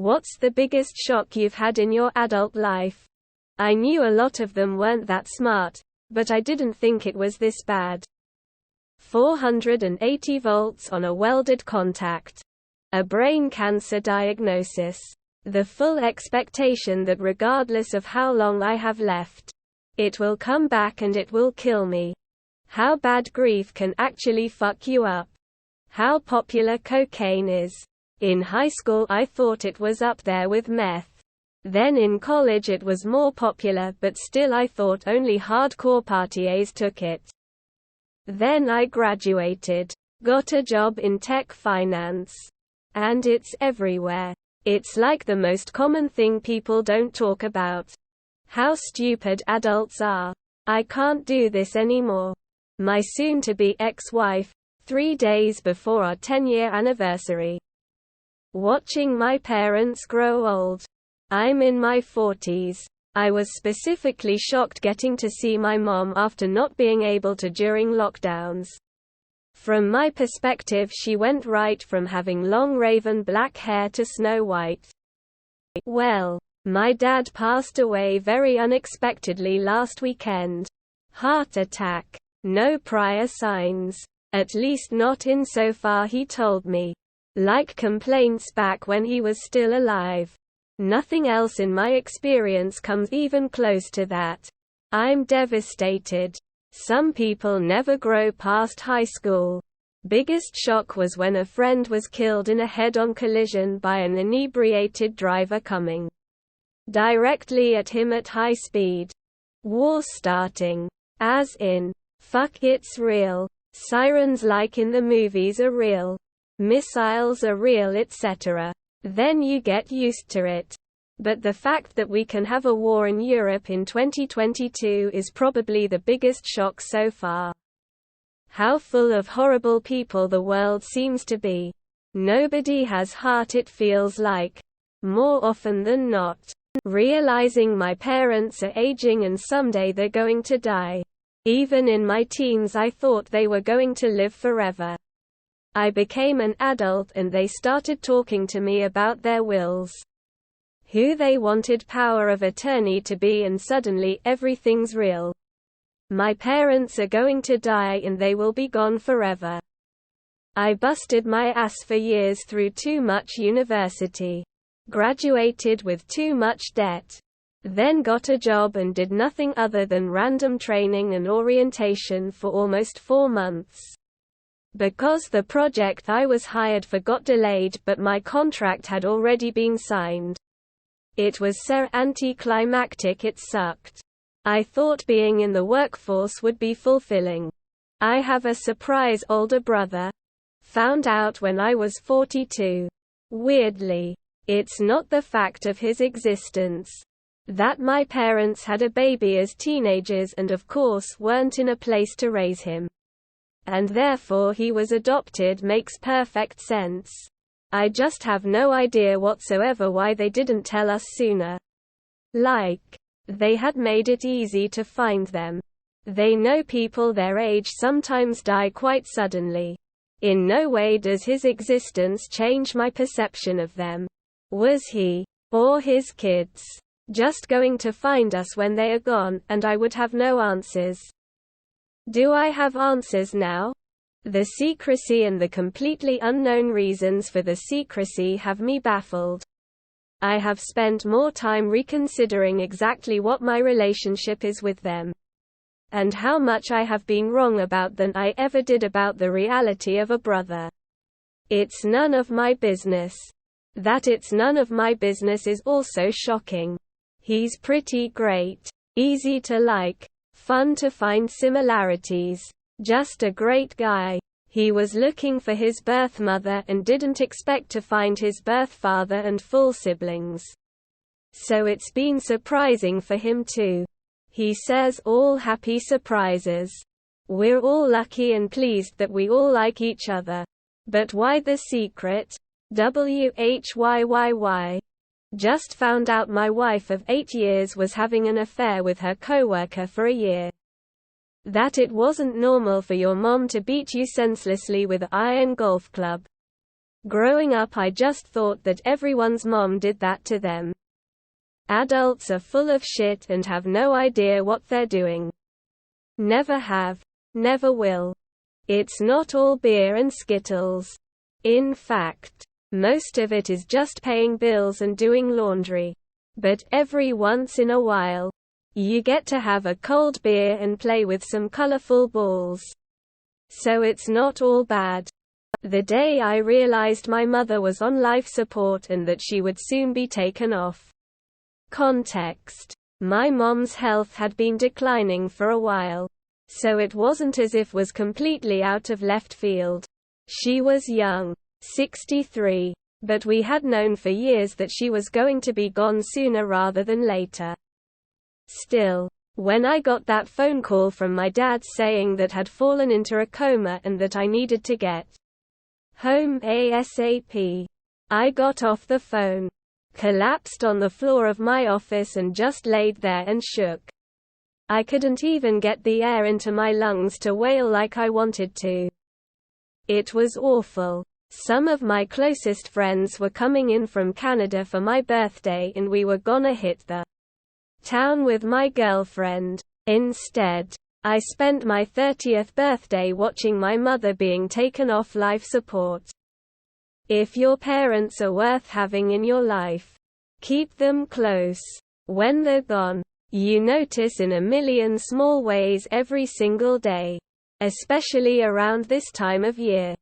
What's the biggest shock you've had in your adult life? I knew a lot of them weren't that smart, but I didn't think it was this bad. 480 volts on a welded contact. A brain cancer diagnosis. The full expectation that regardless of how long I have left, it will come back and it will kill me. How bad grief can actually fuck you up. How popular cocaine is. In high school I thought it was up there with meth. Then in college it was more popular, but still I thought only hardcore partiers took it. Then I graduated, got a job in tech finance. And it's everywhere. It's like the most common thing people don't talk about. How stupid adults are. I can't do this anymore. My soon-to-be ex-wife, 3 days before our 10-year anniversary. Watching my parents grow old. I'm in my 40s. I was specifically shocked getting to see my mom after not being able to during lockdowns. From my perspective, she went right from having long raven black hair to Snow White. Well, my dad passed away very unexpectedly last weekend. Heart attack. No prior signs. At least not insofar he told me. Like complaints back when he was still alive. Nothing else in my experience comes even close to that. I'm devastated. Some people never grow past high school. Biggest shock was when a friend was killed in a head-on collision by an inebriated driver coming directly at him at high speed. War starting. As in, fuck, it's real. Sirens like in the movies are real. Missiles are real, etc. Then you get used to it. But the fact that we can have a war in Europe in 2022 is probably the biggest shock so far. How full of horrible people the world seems to be. Nobody has heart, it feels like. More often than not. Realizing my parents are aging and someday they're going to die. Even in my teens I thought they were going to live forever. I became an adult and they started talking to me about their wills. Who they wanted power of attorney to be, and suddenly everything's real. My parents are going to die and they will be gone forever. I busted my ass for years through too much university. Graduated with too much debt. Then got a job and did nothing other than random training and orientation for almost 4 months. Because the project I was hired for got delayed, but my contract had already been signed. It was so anticlimactic it sucked. I thought being in the workforce would be fulfilling. I have a surprise older brother. Found out when I was 42. Weirdly, it's not the fact of his existence. That my parents had a baby as teenagers and of course weren't in a place to raise him. And therefore he was adopted makes perfect sense. I just have no idea whatsoever why they didn't tell us sooner. Like, they had made it easy to find them. They know people their age sometimes die quite suddenly. In no way does his existence change my perception of them. Was he, or his kids, just going to find us when they are gone, and I would have no answers? Do I have answers now? The secrecy and the completely unknown reasons for the secrecy have me baffled. I have spent more time reconsidering exactly what my relationship is with them. And how much I have been wrong about than I ever did about the reality of a brother. It's none of my business. That it's none of my business is also shocking. He's pretty great. Easy to like. Fun to find similarities. Just a great guy. He was looking for his birth mother and didn't expect to find his birth father and full siblings. So it's been surprising for him too. He says all happy surprises. We're all lucky and pleased that we all like each other. But why the secret? WHYYY. Just found out my wife of 8 years was having an affair with her coworker for a year. That it wasn't normal for your mom to beat you senselessly with an iron golf club. Growing up I just thought that everyone's mom did that to them. Adults are full of shit and have no idea what they're doing. Never have. Never will. It's not all beer and Skittles. In fact, most of it is just paying bills and doing laundry. But every once in a while, you get to have a cold beer and play with some colorful balls. So it's not all bad. The day I realized my mother was on life support and that she would soon be taken off. Context. My mom's health had been declining for a while. So it wasn't as if was completely out of left field. She was young. 63. But we had known for years that she was going to be gone sooner rather than later. Still, when I got that phone call from my dad saying that had fallen into a coma and that I needed to get home ASAP, I got off the phone, collapsed on the floor of my office and just laid there and shook. I couldn't even get the air into my lungs to wail like I wanted to. It was awful. Some of my closest friends were coming in from Canada for my birthday and we were gonna hit the town with my girlfriend. Instead, I spent my 30th birthday watching my mother being taken off life support. If your parents are worth having in your life, keep them close. When they're gone, you notice in a million small ways every single day, especially around this time of year.